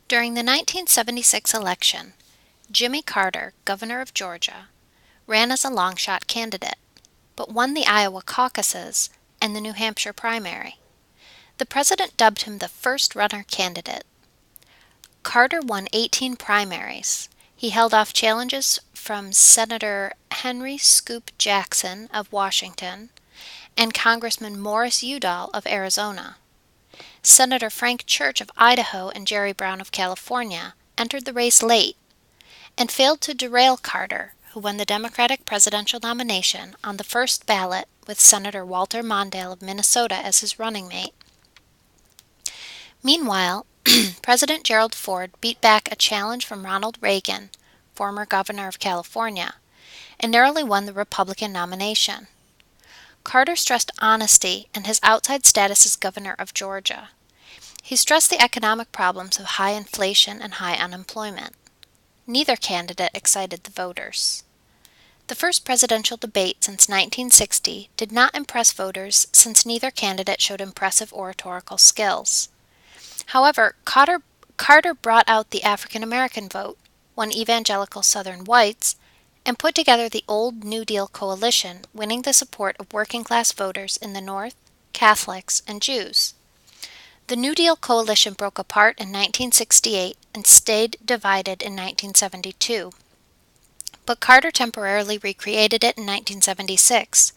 During the 1976 election, Jimmy Carter, governor of Georgia, ran as a long-shot candidate, but won the Iowa caucuses and the New Hampshire primary. The president dubbed him the first runner candidate. Carter won 18 primaries. He held off challenges from Senator Henry Scoop Jackson of Washington and Congressman Morris Udall of Arizona. Senator Frank Church of Idaho and Jerry Brown of California entered the race late and failed to derail Carter, who won the Democratic presidential nomination on the first ballot with Senator Walter Mondale of Minnesota as his running mate. Meanwhile, President Gerald Ford beat back a challenge from Ronald Reagan, former governor of California, and narrowly won the Republican nomination. Carter stressed honesty and his outside status as governor of Georgia. He stressed the economic problems of high inflation and high unemployment. Neither candidate excited the voters. The first presidential debate since 1960 did not impress voters since neither candidate showed impressive oratorical skills. However, Carter brought out the African American vote, won evangelical Southern whites, and put together the Old New Deal coalition, winning the support of working-class voters in the North, Catholics, and Jews. The New Deal coalition broke apart in 1968 and stayed divided in 1972. But Carter temporarily recreated it in 1976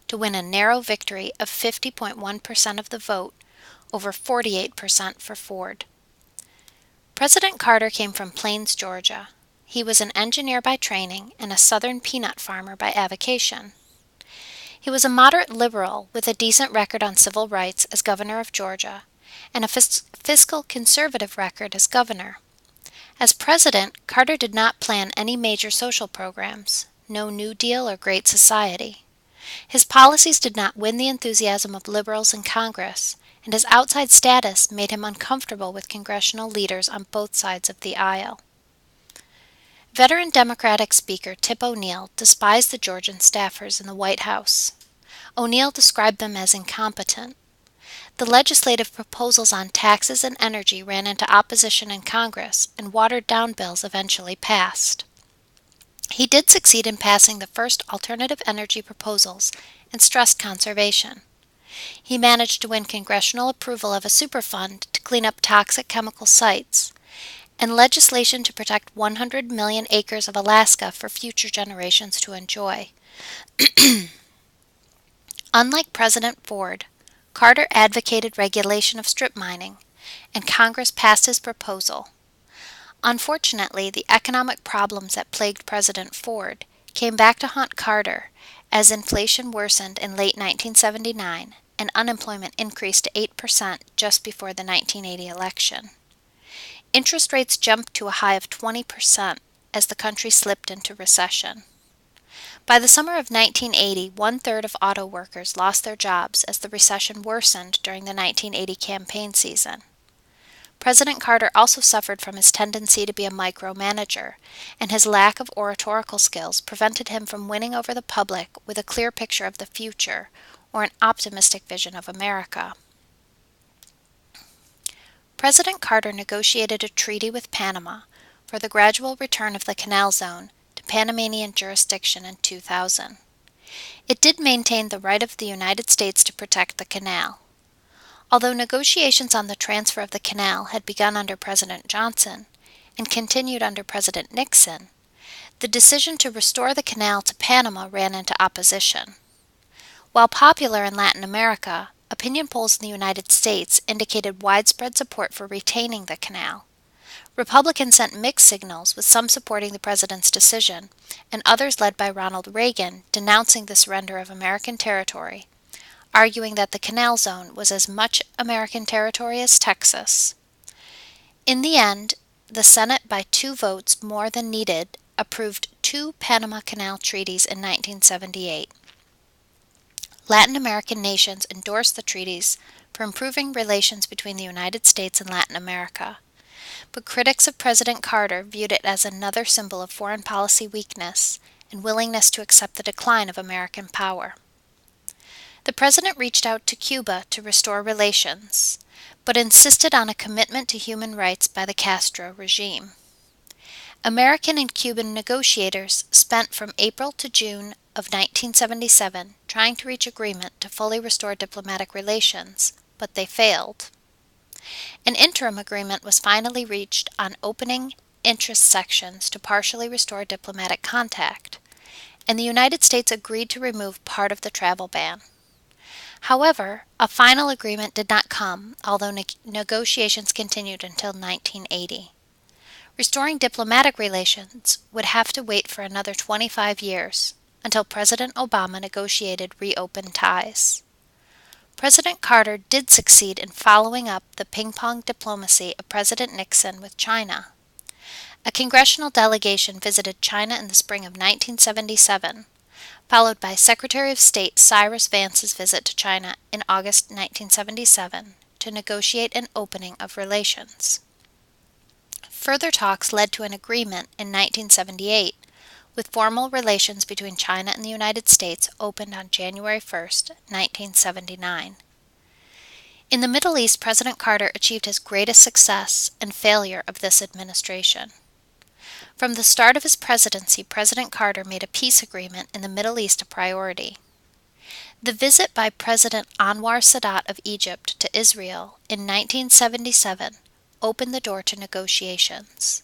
to win a narrow victory of 50.1% of the vote, over 48% for Ford. President Carter came from Plains, Georgia. He was an engineer by training and a southern peanut farmer by avocation. He was a moderate liberal with a decent record on civil rights as governor of Georgia and a fiscal conservative record as governor. As president, Carter did not plan any major social programs, no New Deal or Great Society. His policies did not win the enthusiasm of liberals in Congress, and his outside status made him uncomfortable with congressional leaders on both sides of the aisle. Veteran Democratic Speaker Tip O'Neill despised the Georgian staffers in the White House. O'Neill described them as incompetent. The legislative proposals on taxes and energy ran into opposition in Congress, and watered-down bills eventually passed. He did succeed in passing the first alternative energy proposals and stressed conservation. He managed to win congressional approval of a Superfund to clean up toxic chemical sites, and legislation to protect 100 million acres of Alaska for future generations to enjoy. Unlike President Ford, Carter advocated regulation of strip mining, and Congress passed his proposal. Unfortunately, the economic problems that plagued President Ford came back to haunt Carter as inflation worsened in late 1979 and unemployment increased to 8% just before the 1980 election. Interest rates jumped to a high of 20% as the country slipped into recession. By the summer of 1980, one-third of auto workers lost their jobs as the recession worsened during the 1980 campaign season. President Carter also suffered from his tendency to be a micromanager, and his lack of oratorical skills prevented him from winning over the public with a clear picture of the future or an optimistic vision of America. President Carter negotiated a treaty with Panama for the gradual return of the Canal Zone to Panamanian jurisdiction in 2000. It did maintain the right of the United States to protect the canal. Although negotiations on the transfer of the canal had begun under President Johnson and continued under President Nixon, the decision to restore the canal to Panama ran into opposition. While popular in Latin America, opinion polls in the United States indicated widespread support for retaining the canal. Republicans sent mixed signals, with some supporting the president's decision and others led by Ronald Reagan denouncing the surrender of American territory, arguing that the Canal Zone was as much American territory as Texas. In the end, the Senate, by 2 votes more than needed, approved 2 Panama Canal treaties in 1978. Latin American nations endorsed the treaties for improving relations between the United States and Latin America, but critics of President Carter viewed it as another symbol of foreign policy weakness and willingness to accept the decline of American power. The president reached out to Cuba to restore relations, but insisted on a commitment to human rights by the Castro regime. American and Cuban negotiators spent from April to June of 1977 trying to reach agreement to fully restore diplomatic relations, but they failed. An interim agreement was finally reached on opening interest sections to partially restore diplomatic contact, and the United States agreed to remove part of the travel ban. However, a final agreement did not come, although negotiations continued until 1980. Restoring diplomatic relations would have to wait for another 25 years, until President Obama negotiated reopened ties. President Carter did succeed in following up the ping-pong diplomacy of President Nixon with China. A congressional delegation visited China in the spring of 1977, followed by Secretary of State Cyrus Vance's visit to China in August 1977 to negotiate an opening of relations. Further talks led to an agreement in 1978, with formal relations between China and the United States opened on January 1, 1979. In the Middle East, President Carter achieved his greatest success and failure of this administration. From the start of his presidency, President Carter made a peace agreement in the Middle East a priority. The visit by President Anwar Sadat of Egypt to Israel in 1977 opened the door to negotiations.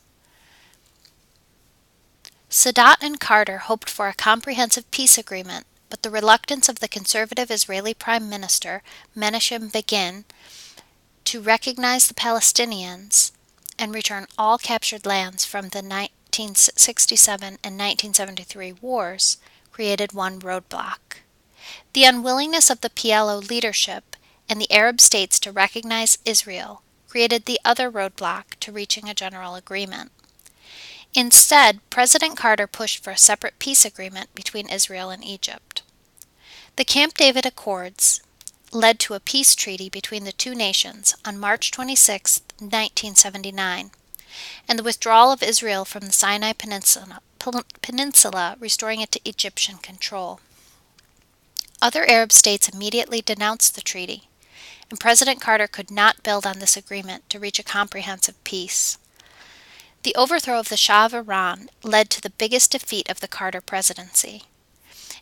Sadat and Carter hoped for a comprehensive peace agreement, but the reluctance of the conservative Israeli Prime Minister Menachem Begin to recognize the Palestinians and return all captured lands from the 1967 and 1973 wars created one roadblock. The unwillingness of the PLO leadership and the Arab states to recognize Israel created the other roadblock to reaching a general agreement. Instead, President Carter pushed for a separate peace agreement between Israel and Egypt. The Camp David Accords led to a peace treaty between the two nations on March 26, 1979, and the withdrawal of Israel from the Sinai Peninsula, restoring it to Egyptian control. Other Arab states immediately denounced the treaty, and President Carter could not build on this agreement to reach a comprehensive peace. The overthrow of the Shah of Iran led to the biggest defeat of the Carter presidency.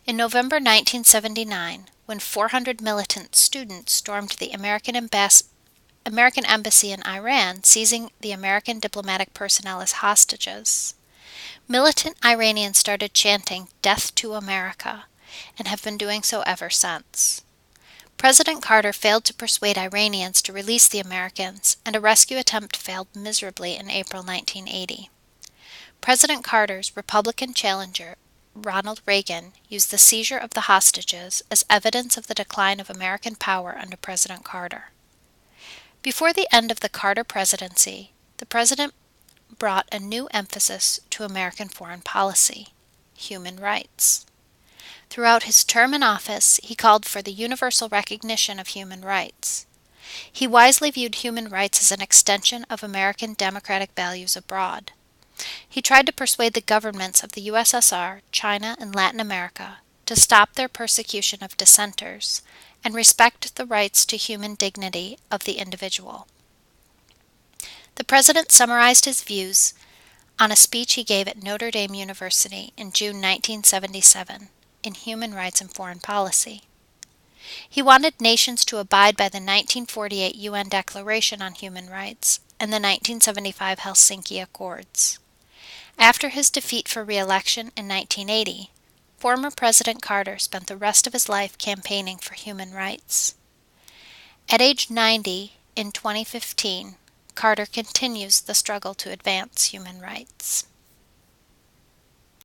In November 1979, when 400 militant students stormed the American embassy in Iran, seizing the American diplomatic personnel as hostages, militant Iranians started chanting "Death to America," and have been doing so ever since. President Carter failed to persuade Iranians to release the Americans, and a rescue attempt failed miserably in April 1980. President Carter's Republican challenger, Ronald Reagan, used the seizure of the hostages as evidence of the decline of American power under President Carter. Before the end of the Carter presidency, the president brought a new emphasis to American foreign policy: human rights. Throughout his term in office, he called for the universal recognition of human rights. He wisely viewed human rights as an extension of American democratic values abroad. He tried to persuade the governments of the USSR, China, and Latin America to stop their persecution of dissenters and respect the rights to human dignity of the individual. The president summarized his views on a speech he gave at Notre Dame University in June 1977 in Human Rights and Foreign Policy. He wanted nations to abide by the 1948 UN Declaration on Human Rights and the 1975 Helsinki Accords. After his defeat for re-election in 1980, former President Carter spent the rest of his life campaigning for human rights. At age 90 in 2015, Carter continues the struggle to advance human rights.